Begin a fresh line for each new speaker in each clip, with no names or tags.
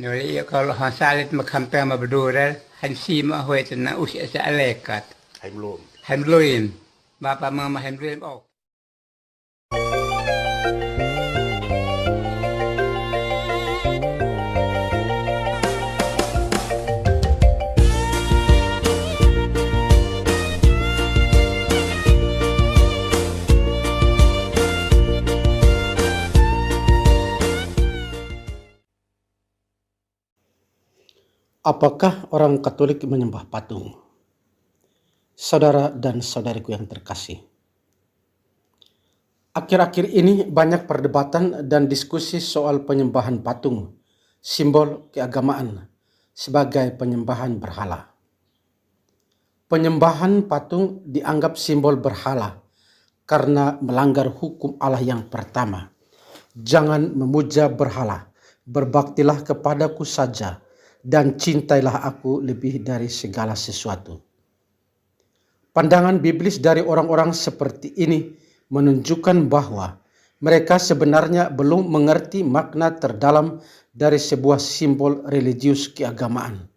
Noli kalau hasalit makampeng mabdurel hansi ma hoy na usia sa alekat.
Haimlum.
Hemluin. Bapa mama hemluin ok.
Apakah orang Katolik menyembah patung? Saudara dan saudariku yang terkasih, akhir-akhir ini banyak perdebatan dan diskusi soal penyembahan patung, simbol keagamaan, sebagai penyembahan berhala. Penyembahan patung dianggap simbol berhala karena melanggar hukum Allah yang pertama. Jangan memuja berhala, berbaktilah kepadaku saja, dan cintailah aku lebih dari segala sesuatu. Pandangan biblis dari orang-orang seperti ini menunjukkan bahwa mereka sebenarnya belum mengerti makna terdalam dari sebuah simbol religius keagamaan.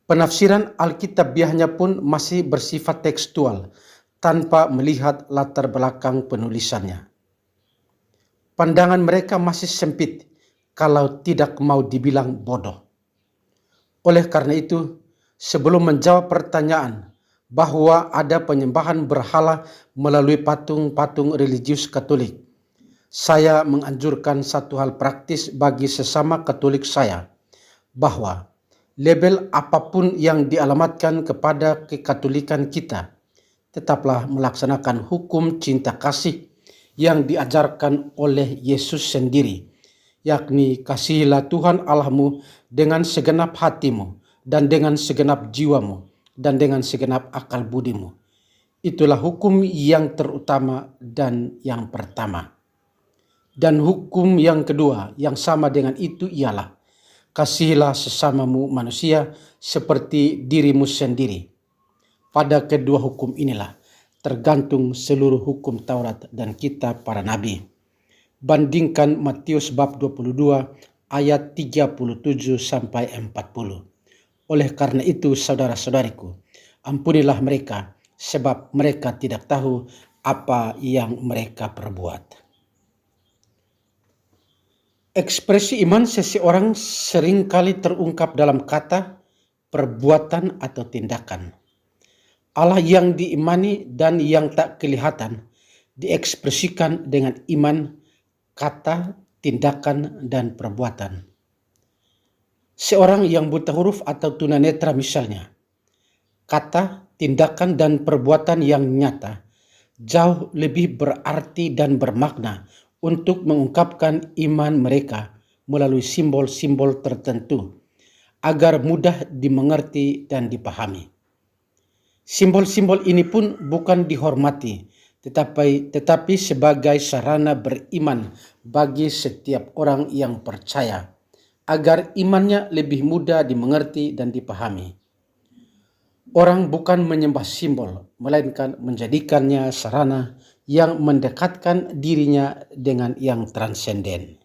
Penafsiran Alkitabiahnya pun masih bersifat tekstual, tanpa melihat latar belakang penulisannya. Pandangan mereka masih sempit, kalau tidak mau dibilang bodoh. Oleh karena itu, sebelum menjawab pertanyaan bahwa ada penyembahan berhala melalui patung-patung religius Katolik, saya menganjurkan satu hal praktis bagi sesama Katolik saya, bahwa label apapun yang dialamatkan kepada kekatolikan kita, tetaplah melaksanakan hukum cinta kasih yang diajarkan oleh Yesus sendiri, yakni kasihilah Tuhan Allahmu dengan segenap hatimu dan dengan segenap jiwamu dan dengan segenap akal budimu. Itulah hukum yang terutama dan yang pertama. Dan hukum yang kedua yang sama dengan itu ialah kasihilah sesamamu manusia seperti dirimu sendiri. Pada kedua hukum inilah tergantung seluruh hukum Taurat dan kitab para nabi. Bandingkan Matius bab 22 ayat 37 sampai 40. Oleh karena itu, saudara-saudariku, ampunilah mereka, sebab mereka tidak tahu apa yang mereka perbuat. Ekspresi iman seseorang seringkali terungkap dalam kata, perbuatan, atau tindakan. Allah yang diimani dan yang tak kelihatan diekspresikan dengan iman, kata, tindakan, dan perbuatan. Seorang yang buta huruf atau tunanetra misalnya, kata, tindakan, dan perbuatan yang nyata jauh lebih berarti dan bermakna untuk mengungkapkan iman mereka melalui simbol-simbol tertentu agar mudah dimengerti dan dipahami. Simbol-simbol ini pun bukan dihormati, tetapi sebagai sarana beriman bagi setiap orang yang percaya, agar imannya lebih mudah dimengerti dan dipahami. Orang bukan menyembah simbol, melainkan menjadikannya sarana yang mendekatkan dirinya dengan yang transenden.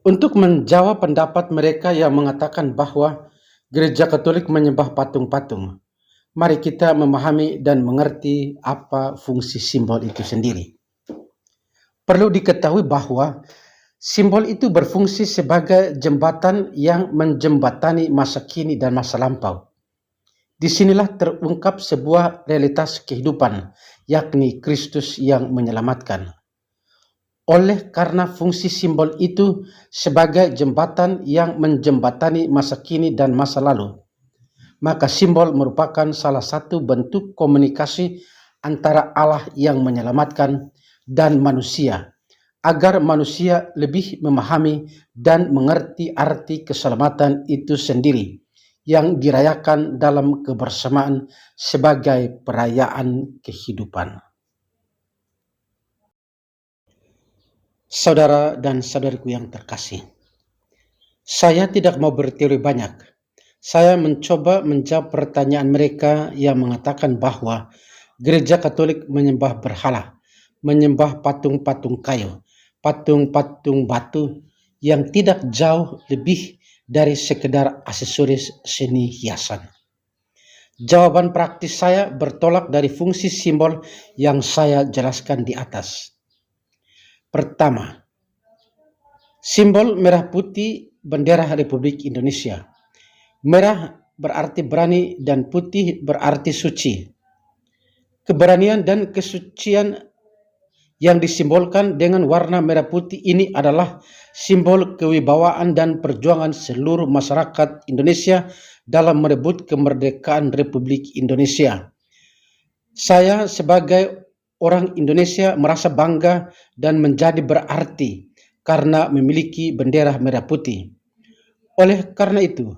Untuk menjawab pendapat mereka yang mengatakan bahwa Gereja Katolik menyembah patung-patung, mari kita memahami dan mengerti apa fungsi simbol itu sendiri. Perlu diketahui bahwa simbol itu berfungsi sebagai jembatan yang menjembatani masa kini dan masa lampau. Disinilah terungkap sebuah realitas kehidupan, yakni Kristus yang menyelamatkan. Oleh karena fungsi simbol itu sebagai jembatan yang menjembatani masa kini dan masa lalu, maka simbol merupakan salah satu bentuk komunikasi antara Allah yang menyelamatkan dan manusia, agar manusia lebih memahami dan mengerti arti keselamatan itu sendiri yang dirayakan dalam kebersamaan sebagai perayaan kehidupan. Saudara dan saudariku yang terkasih, saya tidak mau berteori banyak. Saya mencoba menjawab pertanyaan mereka yang mengatakan bahwa Gereja Katolik menyembah berhala, menyembah patung-patung kayu, patung-patung batu yang tidak jauh lebih dari sekedar aksesoris seni hiasan. Jawaban praktis saya bertolak dari fungsi simbol yang saya jelaskan di atas. Pertama, simbol merah putih bendera Republik Indonesia. Merah berarti berani dan putih berarti suci. Keberanian dan kesucian yang disimbolkan dengan warna merah putih ini adalah simbol kewibawaan dan perjuangan seluruh masyarakat Indonesia dalam merebut kemerdekaan Republik Indonesia. Saya sebagai orang Indonesia merasa bangga dan menjadi berarti karena memiliki bendera merah putih. Oleh karena itu,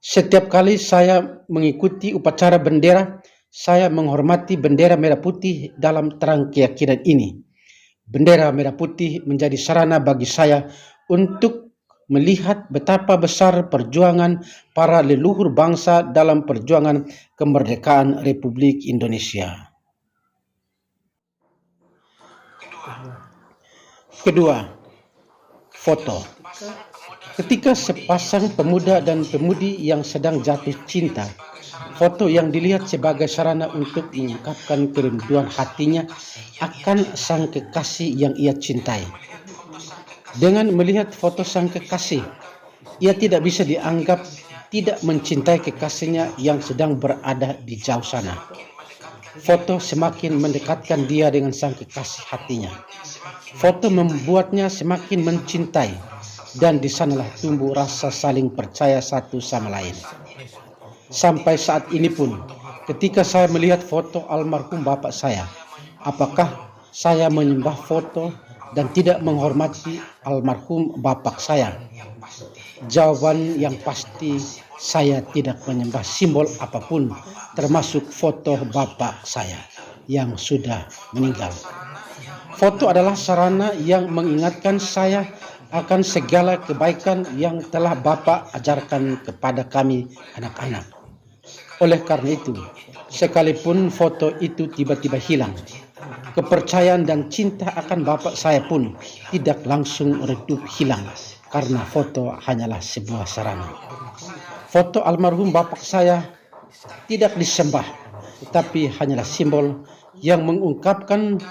setiap kali saya mengikuti upacara bendera, saya menghormati bendera merah putih dalam terang keyakinan ini. Bendera merah putih menjadi sarana bagi saya untuk melihat betapa besar perjuangan para leluhur bangsa dalam perjuangan kemerdekaan Republik Indonesia. Kedua, foto. Ketika sepasang pemuda dan pemudi yang sedang jatuh cinta, foto yang dilihat sebagai sarana untuk mengungkapkan kerinduan hatinya akan sang kekasih yang ia cintai. Dengan melihat foto sang kekasih, ia tidak bisa dianggap tidak mencintai kekasihnya yang sedang berada di jauh sana. Foto semakin mendekatkan dia dengan sang kekasih hatinya. Foto membuatnya semakin mencintai, dan di sanalah tumbuh rasa saling percaya satu sama lain. Sampai saat ini pun, ketika saya melihat foto almarhum bapak saya, apakah saya menyembah foto dan tidak menghormati almarhum bapak saya? Jawaban yang pasti, saya tidak menyembah simbol apapun, termasuk foto bapak saya yang sudah meninggal. Foto adalah sarana yang mengingatkan saya akan segala kebaikan yang telah Bapak ajarkan kepada kami anak-anak. Oleh karena itu, sekalipun foto itu tiba-tiba hilang, kepercayaan dan cinta akan bapak saya pun tidak langsung redup hilang karena foto hanyalah sebuah sarana. Foto almarhum bapak saya tidak disembah, tetapi hanyalah simbol yang mengungkapkan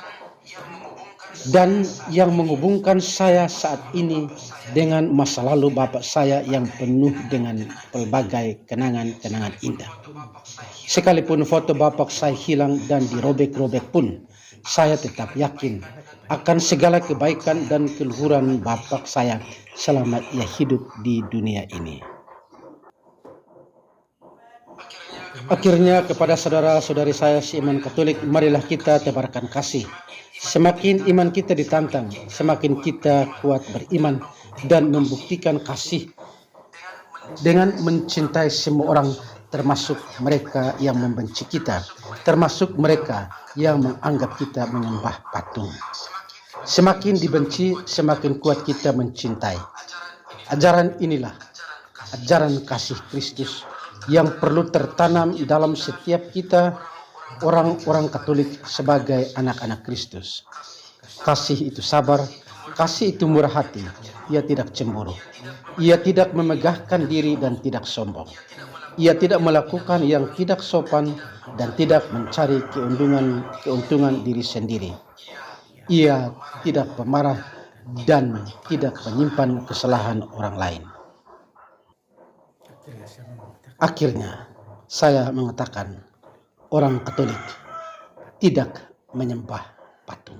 dan yang menghubungkan saya saat ini dengan masa lalu bapak saya yang penuh dengan pelbagai kenangan-kenangan indah. Sekalipun foto bapak saya hilang dan dirobek-robek pun, saya tetap yakin akan segala kebaikan dan keluhuran bapak saya selama ia hidup di dunia ini. Akhirnya kepada saudara-saudari saya seiman Katolik, marilah kita tebarkan kasih. Semakin iman kita ditantang, semakin kita kuat beriman dan membuktikan kasih dengan mencintai semua orang, termasuk mereka yang membenci kita, termasuk mereka yang menganggap kita menyembah patung. Semakin dibenci, semakin kuat kita mencintai. Ajaran inilah ajaran kasih Kristus yang perlu tertanam dalam setiap kita orang-orang Katolik sebagai anak-anak Kristus. Kasih itu sabar, kasih itu murah hati, ia tidak cemburu, ia tidak memegahkan diri dan tidak sombong, ia tidak melakukan yang tidak sopan dan tidak mencari keuntungan diri sendiri. Ia tidak pemarah dan tidak menyimpan kesalahan orang lain. Akhirnya, saya mengatakan, orang Katolik tidak menyembah patung.